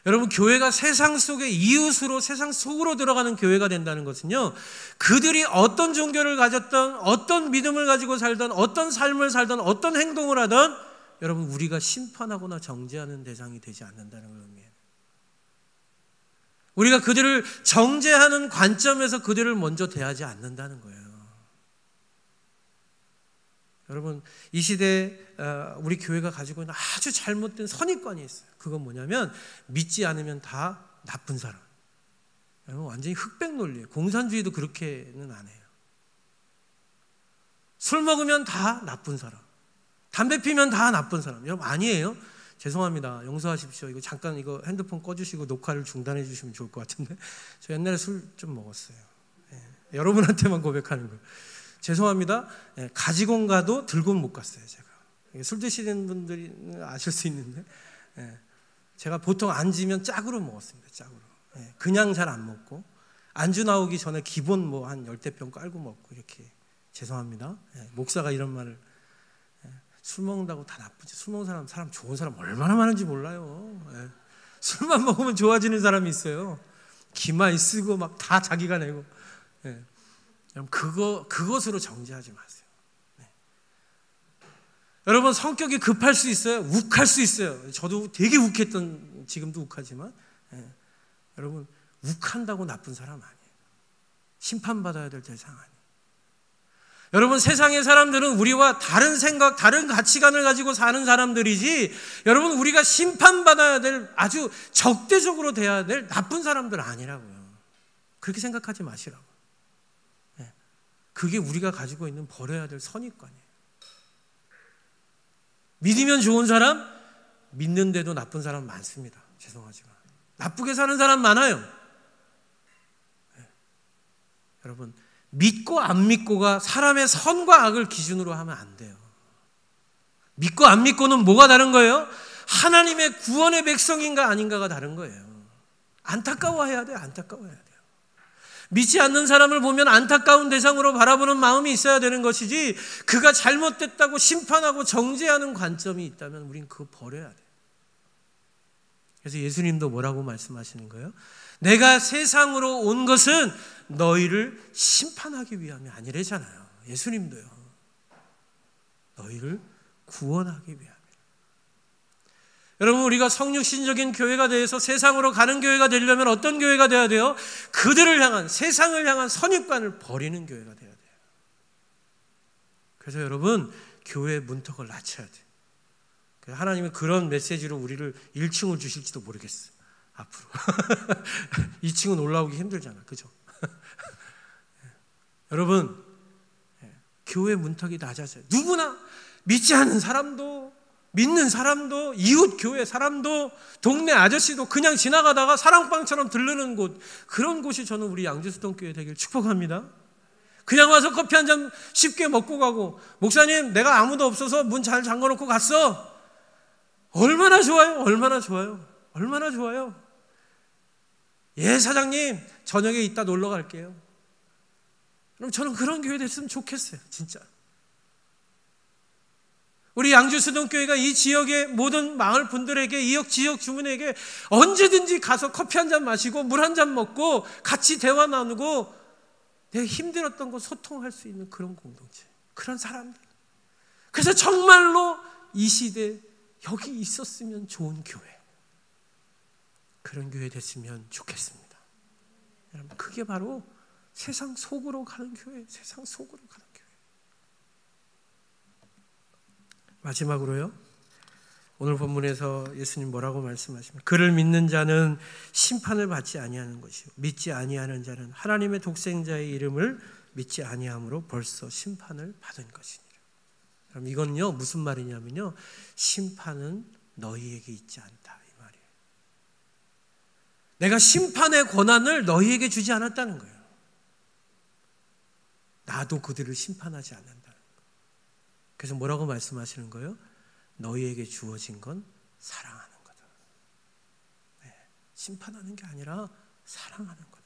여러분, 교회가 세상 속에 이웃으로 세상 속으로 들어가는 교회가 된다는 것은요, 그들이 어떤 종교를 가졌던, 어떤 믿음을 가지고 살던, 어떤 삶을 살던, 어떤 행동을 하던, 여러분, 우리가 심판하거나 정죄하는 대상이 되지 않는다는 걸 의미해요. 우리가 그들을 정죄하는 관점에서 그들을 먼저 대하지 않는다는 거예요. 여러분, 이 시대에 우리 교회가 가지고 있는 아주 잘못된 선입관이 있어요. 그건 뭐냐면 믿지 않으면 다 나쁜 사람. 여러분, 완전히 흑백 논리예요. 공산주의도 그렇게는 안 해요. 술 먹으면 다 나쁜 사람, 담배 피면 다 나쁜 사람. 여러분, 아니에요. 죄송합니다. 용서하십시오. 이거 잠깐 핸드폰 꺼주시고 녹화를 중단해 주시면 좋을 것 같은데, 저 옛날에 술 좀 먹었어요. 여러분한테만 고백하는 거예요. 죄송합니다. 가지고 가도 들고는 못 갔어요, 제가. 술 드시는 분들이 아실 수 있는데, 제가 보통 앉으면 짝으로 먹었습니다, 짝으로. 그냥 잘 안 먹고, 안주 나오기 전에 기본 한 10대병 깔고 먹고, 이렇게. 죄송합니다. 목사가 이런 말을. 술 먹는다고 다 나쁘지. 술 먹는 사람 좋은 사람 얼마나 많은지 몰라요. 술만 먹으면 좋아지는 사람이 있어요. 기마이 쓰고 막 다 자기가 내고. 네. 그것으로 정죄하지 마세요. 네. 여러분, 성격이 급할 수 있어요. 욱할 수 있어요. 저도 되게 욱했던, 지금도 욱하지만, 네. 여러분, 욱한다고 나쁜 사람 아니에요. 심판받아야 될 대상 아니에요. 여러분, 세상의 사람들은 우리와 다른 생각, 다른 가치관을 가지고 사는 사람들이지, 여러분, 우리가 심판받아야 될, 아주 적대적으로 대해야 될 나쁜 사람들 아니라고요. 그렇게 생각하지 마시라고. 네. 그게 우리가 가지고 있는 버려야 될 선입관이에요. 믿으면 좋은 사람, 믿는데도 나쁜 사람 많습니다. 죄송하지만 나쁘게 사는 사람 많아요. 네. 여러분, 믿고 안 믿고가 사람의 선과 악을 기준으로 하면 안 돼요. 믿고 안 믿고는 뭐가 다른 거예요? 하나님의 구원의 백성인가 아닌가가 다른 거예요. 안타까워해야 돼요. 안타까워해야 돼요. 믿지 않는 사람을 보면 안타까운 대상으로 바라보는 마음이 있어야 되는 것이지, 그가 잘못됐다고 심판하고 정죄하는 관점이 있다면 우린 그거 버려야 돼요. 그래서 예수님도 뭐라고 말씀하시는 거예요? 내가 세상으로 온 것은 너희를 심판하기 위함이 아니래잖아요. 예수님도요. 너희를 구원하기 위함이라. 여러분, 우리가 성육신적인 교회가 되어서 세상으로 가는 교회가 되려면 어떤 교회가 돼야 돼요? 그들을 향한, 세상을 향한 선입관을 버리는 교회가 돼야 돼요. 그래서 여러분, 교회의 문턱을 낮춰야 돼요. 하나님은 그런 메시지로 우리를 1층을 주실지도 모르겠어요. 앞으로 2층은 올라오기 힘들잖아, 그죠? 여러분, 교회 문턱이 낮아져요. 누구나, 믿지 않은 사람도, 믿는 사람도, 이웃 교회 사람도, 동네 아저씨도 그냥 지나가다가 사랑방처럼 들르는 곳, 그런 곳이 저는 우리 양주수동교회 되길 축복합니다. 그냥 와서 커피 한 잔 쉽게 먹고 가고, 목사님 내가 아무도 없어서 문 잘 잠궈놓고 갔어. 얼마나 좋아요. 얼마나 좋아요. 얼마나 좋아요. 예, 사장님 저녁에 이따 놀러 갈게요. 그럼 저는 그런 교회 됐으면 좋겠어요. 진짜. 우리 양주수동교회가 이 지역의 모든 마을 분들에게, 이 지역 주민에게 언제든지 가서 커피 한 잔 마시고 물 한 잔 먹고 같이 대화 나누고 내가 힘들었던 거 소통할 수 있는 그런 공동체, 그런 사람들. 그래서 정말로 이 시대에 여기 있었으면 좋은 교회, 그런 교회 됐으면 좋겠습니다. 여러분, 그게 바로 세상 속으로 가는 교회, 세상 속으로 가는 교회. 마지막으로요, 오늘 본문에서 예수님 뭐라고 말씀하십니까? 그를 믿는 자는 심판을 받지 아니하는 것이요, 믿지 아니하는 자는 하나님의 독생자의 이름을 믿지 아니함으로 벌써 심판을 받은 것이니라. 그럼 이건요, 무슨 말이냐면요, 심판은 너희에게 있지 않다, 이 말이에요. 내가 심판의 권한을 너희에게 주지 않았다는 거예요. 나도 그들을 심판하지 않는다는 거예요. 그래서 뭐라고 말씀하시는 거예요? 너희에게 주어진 건 사랑하는 거다. 네, 심판하는 게 아니라 사랑하는 거다.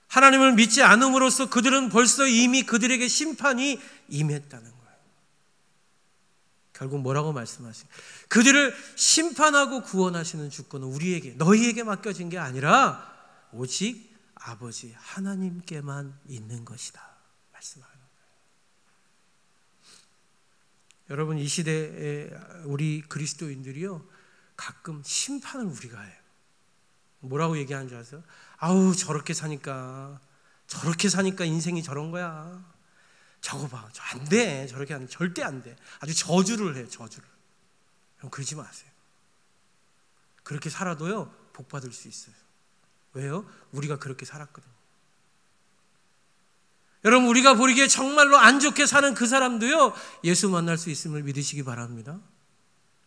하나님을 믿지 않음으로써 그들은 벌써 이미 그들에게 심판이 임했다는 거예요. 결국 뭐라고 말씀하시죠? 그들을 심판하고 구원하시는 주권은 우리에게, 너희에게 맡겨진 게 아니라 오직 아버지 하나님께만 있는 것이다 말씀하는 거예요. 여러분, 이 시대에 우리 그리스도인들이요, 가끔 심판을 우리가 해요. 뭐라고 얘기하는 줄 아세요? 아우, 저렇게 사니까 인생이 저런 거야. 저거 봐, 저 안 돼. 저렇게 하면 절대 안 돼. 아주 저주를 해요, 저주를. 그럼 그러지 마세요. 그렇게 살아도요, 복 받을 수 있어요. 왜요? 우리가 그렇게 살았거든요. 여러분, 우리가 보기에 정말로 안 좋게 사는 그 사람도요, 예수 만날 수 있음을 믿으시기 바랍니다.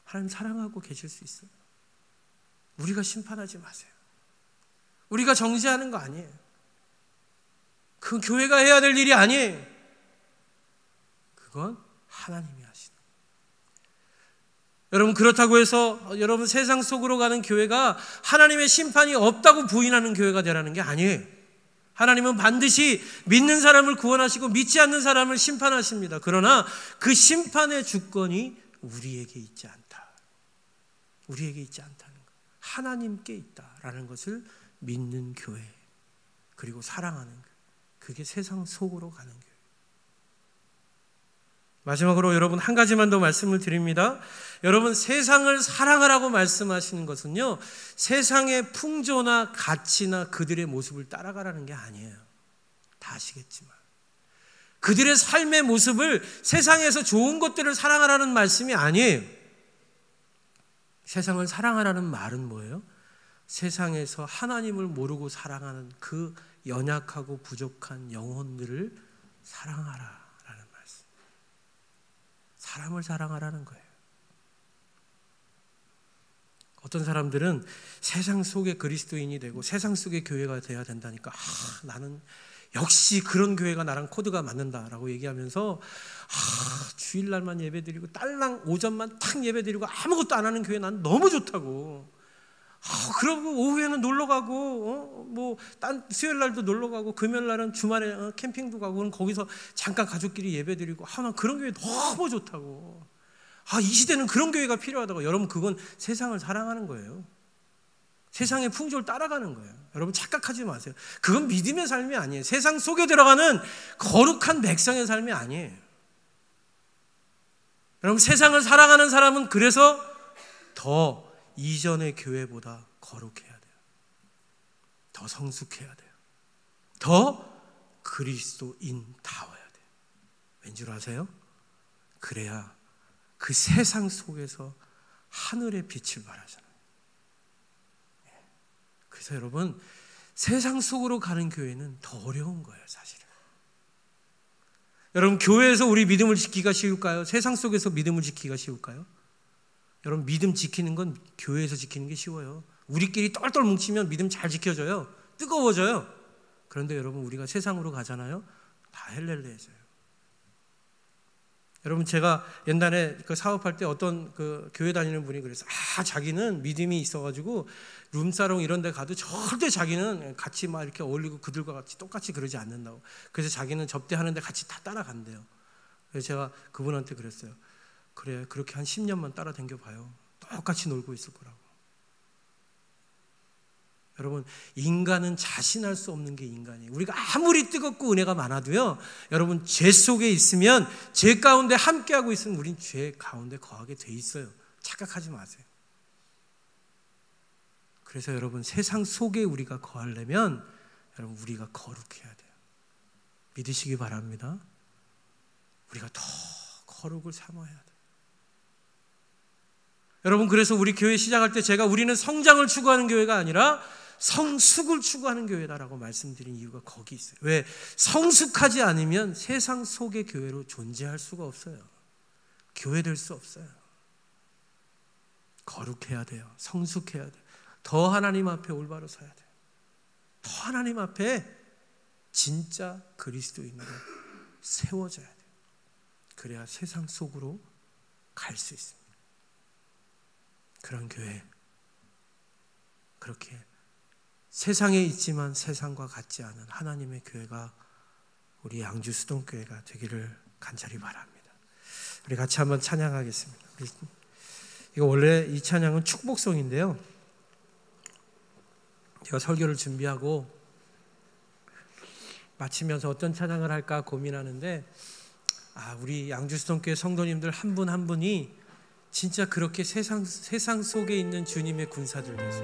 하나님 사랑하고 계실 수 있어요. 우리가 심판하지 마세요. 우리가 정죄하는 거 아니에요. 그 교회가 해야 될 일이 아니에요. 그건 하나님이 하시는 거예요. 여러분, 그렇다고 해서 여러분 세상 속으로 가는 교회가 하나님의 심판이 없다고 부인하는 교회가 되라는 게 아니에요. 하나님은 반드시 믿는 사람을 구원하시고 믿지 않는 사람을 심판하십니다. 그러나 그 심판의 주권이 우리에게 있지 않다. 우리에게 있지 않다는 것, 하나님께 있다라는 것을 믿는 교회, 그리고 사랑하는 교회, 그게 세상 속으로 가는 교회. 마지막으로 여러분 한 가지만 더 말씀을 드립니다. 여러분, 세상을 사랑하라고 말씀하시는 것은요, 세상의 풍조나 가치나 그들의 모습을 따라가라는 게 아니에요. 다 아시겠지만 그들의 삶의 모습을, 세상에서 좋은 것들을 사랑하라는 말씀이 아니에요. 세상을 사랑하라는 말은 뭐예요? 세상에서 하나님을 모르고 살아가는 그 연약하고 부족한 영혼들을 사랑하라. 사람을 사랑하라는 거예요. 어떤 사람들은 세상 속의 그리스도인이 되고 세상 속의 교회가 돼야 된다니까, 나는 역시 그런 교회가 나랑 코드가 맞는다라고 얘기하면서 주일날만 예배드리고 딸랑 오전만 탁 예배드리고 아무것도 안 하는 교회 난 너무 좋다고. 그러고 오후에는 놀러 가고 딴 수요일날도 놀러 가고 금요일날은 주말에 캠핑도 가고, 그럼 거기서 잠깐 가족끼리 예배드리고, 난 그런 교회 너무 좋다고. 이 시대는 그런 교회가 필요하다고. 여러분, 그건 세상을 사랑하는 거예요. 세상의 풍조를 따라가는 거예요. 여러분, 착각하지 마세요. 그건 믿음의 삶이 아니에요. 세상 속에 들어가는 거룩한 백성의 삶이 아니에요. 여러분, 세상을 사랑하는 사람은 그래서 더 이전의 교회보다 거룩해야 돼요. 더 성숙해야 돼요. 더 그리스도인다워야 돼요. 왠 줄 아세요? 그래야 그 세상 속에서 하늘의 빛을 발하잖아요. 그래서 여러분, 세상 속으로 가는 교회는 더 어려운 거예요, 사실은. 여러분, 교회에서 우리 믿음을 지키기가 쉬울까요? 세상 속에서 믿음을 지키기가 쉬울까요? 여러분, 믿음 지키는 건 교회에서 지키는 게 쉬워요. 우리끼리 똘똘 뭉치면 믿음 잘 지켜져요. 뜨거워져요. 그런데 여러분, 우리가 세상으로 가잖아요. 다 헬렐레해져요. 여러분, 제가 옛날에 그 사업할 때 어떤 그 교회 다니는 분이 그래서 자기는 믿음이 있어가지고 룸사롱 이런 데 가도 절대 자기는 같이 막 이렇게 어울리고 그들과 같이 똑같이 그러지 않는다고. 그래서 자기는 접대하는데 같이 다 따라간대요. 그래서 제가 그분한테 그랬어요. 그래, 그렇게 한 10년만 따라다녀 봐요. 똑같이 놀고 있을 거라고. 여러분, 인간은 자신할 수 없는 게 인간이에요. 우리가 아무리 뜨겁고 은혜가 많아도요, 여러분, 죄 속에 있으면, 죄 가운데 함께하고 있으면 우린 죄 가운데 거하게 돼 있어요. 착각하지 마세요. 그래서 여러분, 세상 속에 우리가 거하려면 여러분, 우리가 거룩해야 돼요. 믿으시기 바랍니다. 우리가 더 거룩을 삼아야 돼요. 여러분, 그래서 우리 교회 시작할 때 제가 우리는 성장을 추구하는 교회가 아니라 성숙을 추구하는 교회다라고 말씀드린 이유가 거기 있어요. 왜? 성숙하지 않으면 세상 속의 교회로 존재할 수가 없어요. 교회 될 수 없어요. 거룩해야 돼요. 성숙해야 돼요. 더 하나님 앞에 올바로 서야 돼요. 더 하나님 앞에 진짜 그리스도인으로 세워져야 돼요. 그래야 세상 속으로 갈 수 있습니다. 그런 교회, 그렇게 세상에 있지만 세상과 같지 않은 하나님의 교회가 우리 양주 수동교회가 되기를 간절히 바랍니다. 우리 같이 한번 찬양하겠습니다. 이거 원래 이 찬양은 축복송인데요, 제가 설교를 준비하고 마치면서 어떤 찬양을 할까 고민하는데, 우리 양주 수동교회 성도님들 한 분 한 분이 진짜 그렇게 세상 속에 있는 주님의 군사들 돼서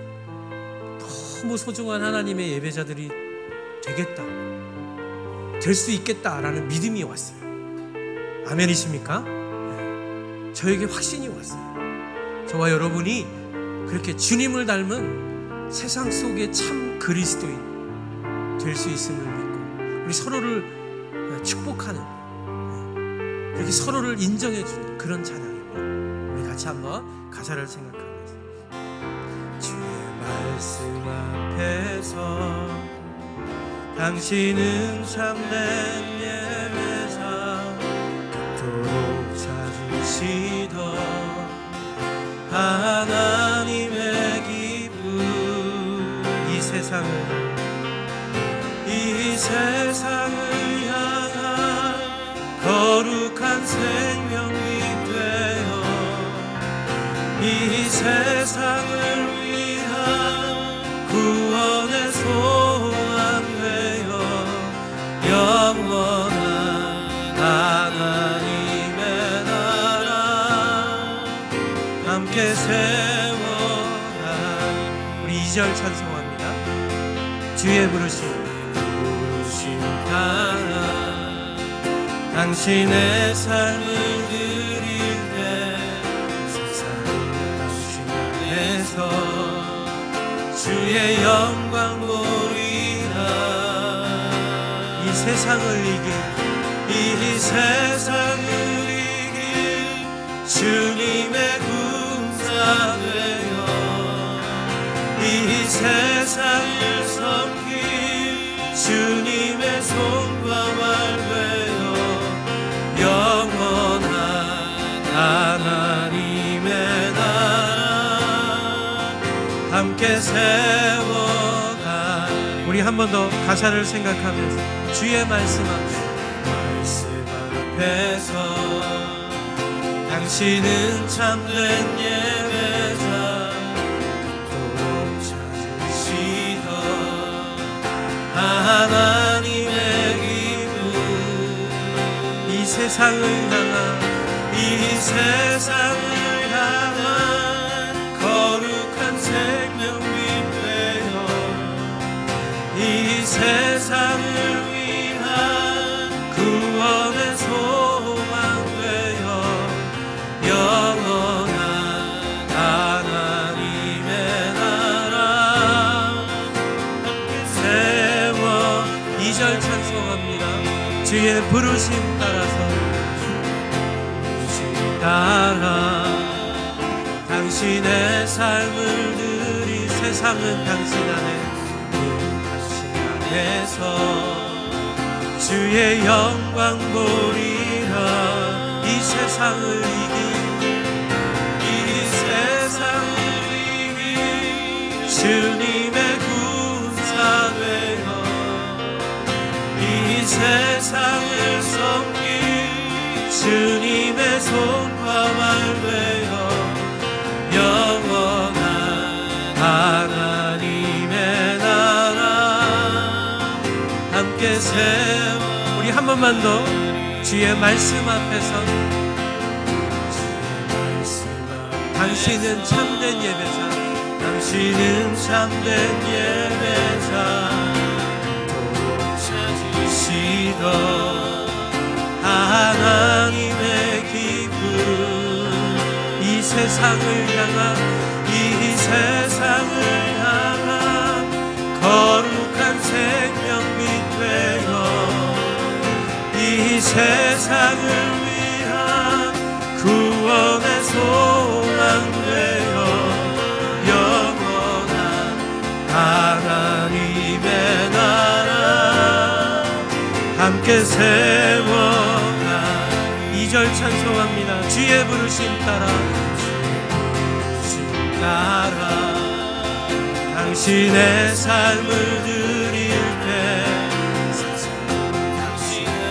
너무 소중한 하나님의 예배자들이 되겠다, 될 수 있겠다라는 믿음이 왔어요. 아멘이십니까? 네. 저에게 확신이 왔어요. 저와 여러분이 그렇게 주님을 닮은 세상 속의 참 그리스도인 될 수 있음을 믿고, 우리 서로를 축복하는, 그렇게 서로를 인정해주는 그런 찬양입니다. 같이 한번 가사를 생각하면서, 주의 말씀 앞에서 당신은 참된 예배자, 그토록 찾으시던 하나님의 기쁨, 이 세상을 향한 거룩한 생명이 이 세상을 세상을 위한 구원의 소망 되어 영원한 하나님의 나라 함께 세워갈. 우리 2절 찬송합니다. 주의 부르심 따라 당신의 삶을 드릴 때 세상을 당신 안에서 주의 영광 보이라. 이 세상을 이길 이 세상을 이길 주님의 군사 되어 이 세상을 섬길 주님의 손과 발 되어 영원한 하나님의 나라 함께 세워갈. 우리 한 번 더 가사를 생각하면서 주의 말씀 앞에서 당신은 참된 예배자 찾으시던 하나님의 기쁨. 이 세상을 향한 거룩한 생명빛 되어 이 세상을 위한 구원의 소망 되어 영원한 하나님의 나라 함께 세워. 2절 찬송합니다. 주의 부르심 따라서 당신의 삶을 드리 세상은 당신 안에서 주의 영광 보리라. 이 세상을 이길 주님의 군사 되어 이 세상을 섬길 주님의 손과 발 되어 영원한 하나님의 나라 함께 세워. 우리 한 번만 더 주의 말씀 앞에서 당신은 참된 예배자 당신은 참된 예배자 찾으시던 하나님의 기쁨. 이 세상을 향한 거룩한 생명빛 되어 이 세상을 위한 구원의 소망 되어 영원한 하나님의 나라 함께 세워가. 2절 찬송합니다. 주의 부르심 따라 당신의 삶을 드릴 때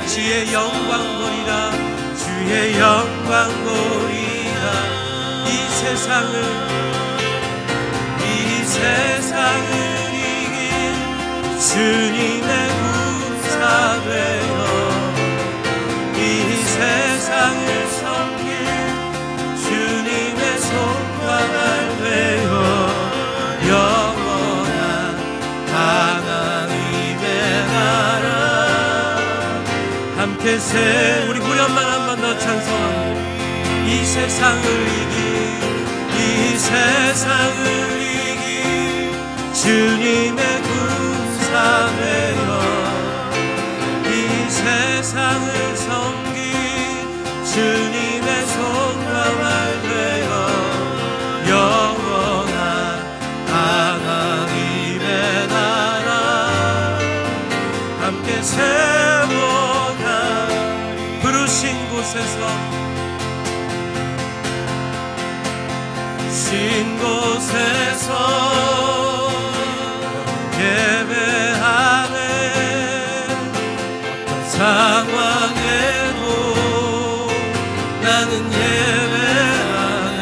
주의 영광 보리라. 주의 영광 보리라. 이 세상을 이긴 주님의 군사 되어 이 세상을 섬길 주님의 손과 발 되어 영원한 하나님의 나라 함께 우리 후렴만 한 번 더 찬송합니다. 이 세상을 이긴 주님의 군사 되어 이 세상을 섬긴 주님의 손과 발 되어 영원한 하나님의 나라 함께 세워가. 부르신 곳에서 예배하네. 어떤 상황에도 나는 예배하네.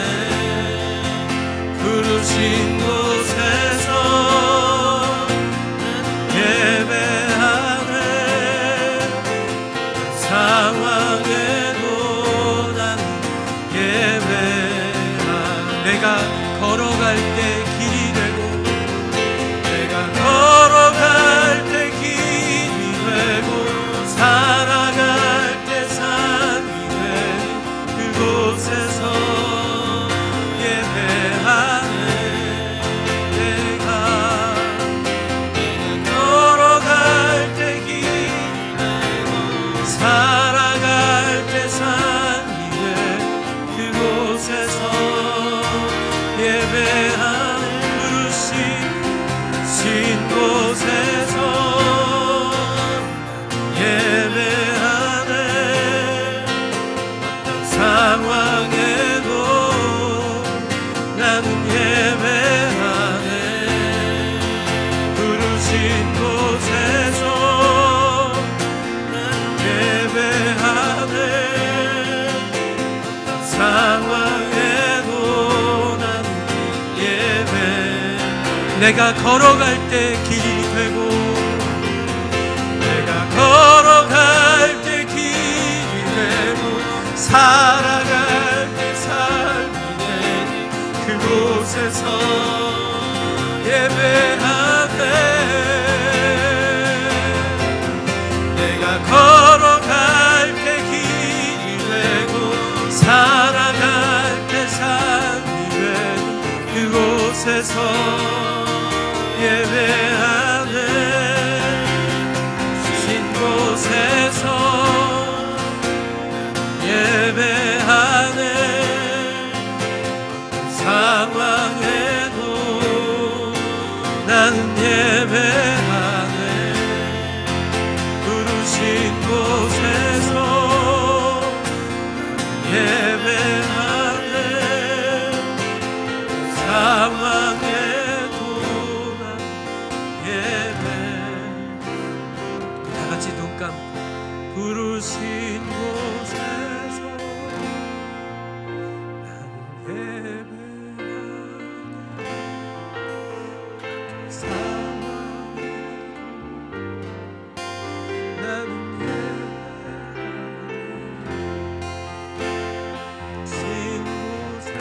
부르신 부르신 곳에서 예배하네. 상황에도 난 예배하네. 내가 걸어갈 때 길이 되고, 내가 걸어갈 때 길이 되고, 살아갈 때 삶이 되는 그곳에서 예배하네. 내가 걸어갈 때 길이 되고, 살아갈 때 삶이 되는 그곳에서 예배하네. 부르신 곳에서 예배하네. 어떤 상황에도 나는 예배하네. 부르신 곳에서 예배하네. 어떤 상황에도 나는 예배하네. 내가 걸어갈 때 길이 되고, 내가 걸어갈 때 길이 되고, 살아갈 때 삶이 되는 그곳에서 예배하네. 내가 걸어갈 때 길이 되고, 살아갈 때 삶이 되는 그곳에서 예배하네. 주신 곳에서 예배하네. 상황에도 나는 예배하네. 부르신 곳에서 예배하네. 상황에도 나는 예배하네. 다 같이 눈 감고 부르신 곳에서 나는 예배하네. 상황에도 나는 예배하네. 신 곳에서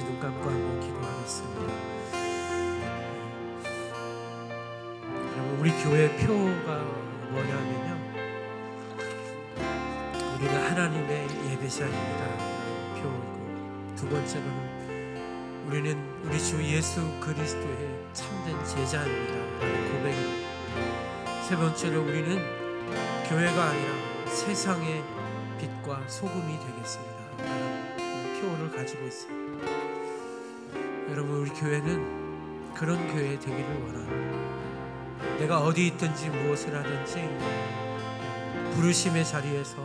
눈 감고 한번 기도하겠습니다. 여러분, 우리 교회 표가 뭐냐면요, 우리가 하나님의 예배자입니다. 표고, 두 번째로는 우리는 우리 주 예수 그리스도의 참된 제자입니다. 고백입니다. 세 번째로 우리는 교회가 아니라 세상의 빛과 소금이 되겠습니다. 표를 가지고 있습니다. 여러분, 우리 교회는 그런 교회 되기를 원합니다. 내가 어디 있든지 무엇을 하든지 부르심의 자리에서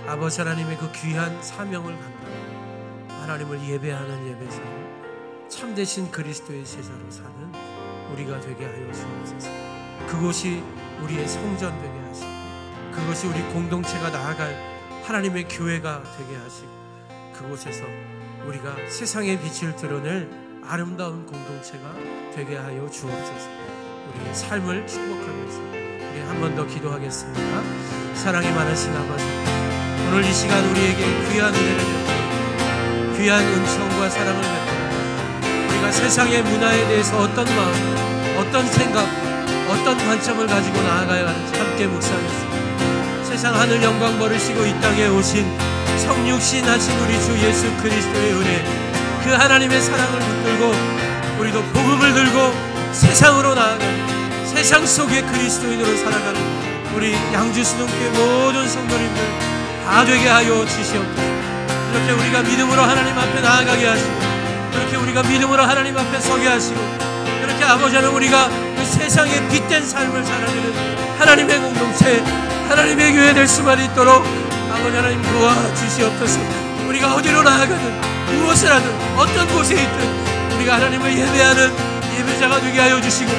아버지 하나님의 그 귀한 사명을 감당하고 하나님을 예배하는 예배자로, 참되신 그리스도의 제자로 사는 우리가 되게 하여 주옵소서. 그곳이 우리의 성전 되게 하시고, 그것이 우리 공동체가 나아갈 하나님의 교회가 되게 하시고, 그곳에서 우리가 세상의 빛을 드러낼 아름다운 공동체가 되게 하여 주옵소서. 우리의 삶을 축복하면서 우리 한 번 더 기도하겠습니다. 사랑이 많으신 아버지, 오늘 이 시간 우리에게 귀한 은혜를 베풀어 귀한 은총과 사랑을 베풀어 우리가 세상의 문화에 대해서 어떤 마음, 어떤 생각, 어떤 관점을 가지고 나아가야 하는지 함께 묵상했습니다. 세상 하늘 영광 버리시고 이 땅에 오신 성육신 하신 우리 주 예수 그리스도의 은혜, 그 하나님의 사랑을 붙들고 우리도 복음을 들고 세상으로 나아가는, 세상 속의 그리스도인으로 살아가는 우리 양주수동교회 모든 성도님들 다 되게 하여 주시옵소서. 이렇게 우리가 믿음으로 하나님 앞에 나아가게 하시고, 이렇게 우리가 믿음으로 하나님 앞에 서게 하시고, 이렇게 아버지 하나님 우리가 그 세상에 빛된 삶을 살아내는 하나님의 공동체, 하나님의 교회 될 수만 있도록 아버지 하나님 도와주시옵소서. 우리가 어디로 나아가든 무엇을 하든 어떤 곳에 있든 우리가 하나님을 예배하는 예배자가 되게 하여 주시고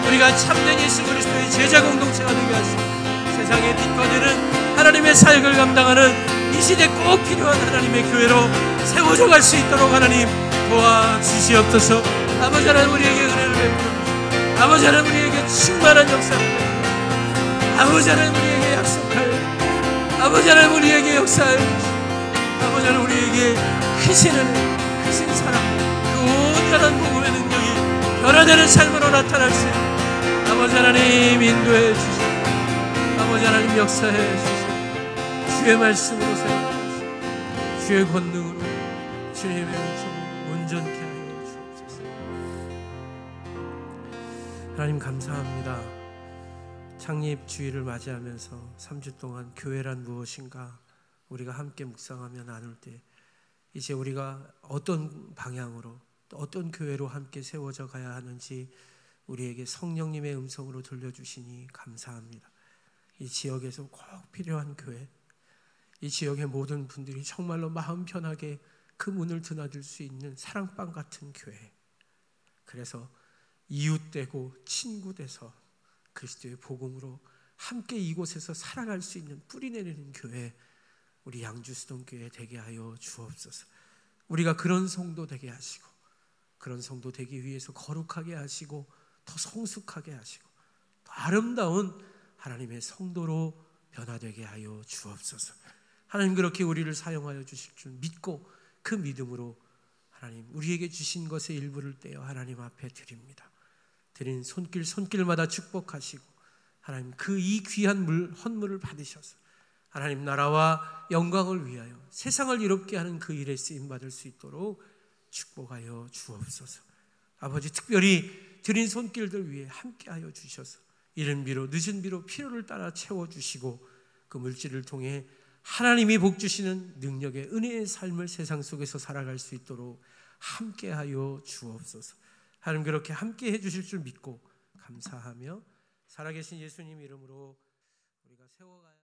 우리가 참된 예수 그리스도의 제자 공동체가 되게 하시고 세상의 빛과 되는 하나님의 사역을 감당하는 이 시대 꼭 필요한 하나님의 교회로 세워져 갈 수 있도록 하나님 도와주시옵소서. 아버지 하나님 우리에게 은혜를 베풀어 주시고 아버지 하나님 우리에게 충만한 역사를 베풀어 아버지 하나님 우리에게 약속하여 아버지 하나님 우리에게 역사하여 주시고 아버지 하나님 우리에게 크신 사랑 그 온전한 복음의 능력이 변화되는 삶으로 나타날 수 있는 아버지 하나님 인도해 주시고 아버지 하나님 역사해 주시고 주의 말씀으로 세워주시고 주의 권능으로 주님의 은총을 온전케 하여 주옵소서. 하나님 감사합니다. 창립 주일을 맞이하면서 3주 동안 교회란 무엇인가 우리가 함께 묵상하며 나눌 때 이제 우리가 어떤 방향으로 또 어떤 교회로 함께 세워져 가야 하는지 우리에게 성령님의 음성으로 들려주시니 감사합니다. 이 지역에서 꼭 필요한 교회, 이 지역의 모든 분들이 정말로 마음 편하게 그 문을 드나들 수 있는 사랑방 같은 교회, 그래서 이웃되고 친구돼서 그리스도의 복음으로 함께 이곳에서 살아갈 수 있는 뿌리 내리는 교회, 우리 양주수동교회 되게 하여 주옵소서. 우리가 그런 성도 되게 하시고 그런 성도 되기 위해서 거룩하게 하시고 더 성숙하게 하시고 더 아름다운 하나님의 성도로 변화되게 하여 주옵소서. 하나님 그렇게 우리를 사용하여 주실 줄 믿고 그 믿음으로 하나님 우리에게 주신 것의 일부를 떼어 하나님 앞에 드립니다. 드린 손길마다 축복하시고 하나님 그 이 귀한 헌물을 받으셔서 하나님 나라와 영광을 위하여 세상을 이롭게 하는 그 일에 쓰임받을 수 있도록 축복하여 주옵소서. 아버지 특별히 드린 손길들 위해 함께하여 주셔서 이른 비로 늦은 비로 필요를 따라 채워주시고 그 물질을 통해 하나님이 복 주시는 능력의 은혜의 삶을 세상 속에서 살아갈 수 있도록 함께하여 주옵소서. 하나님 그렇게 함께해 주실 줄 믿고 감사하며 살아계신 예수님 이름으로 우리가 세워가야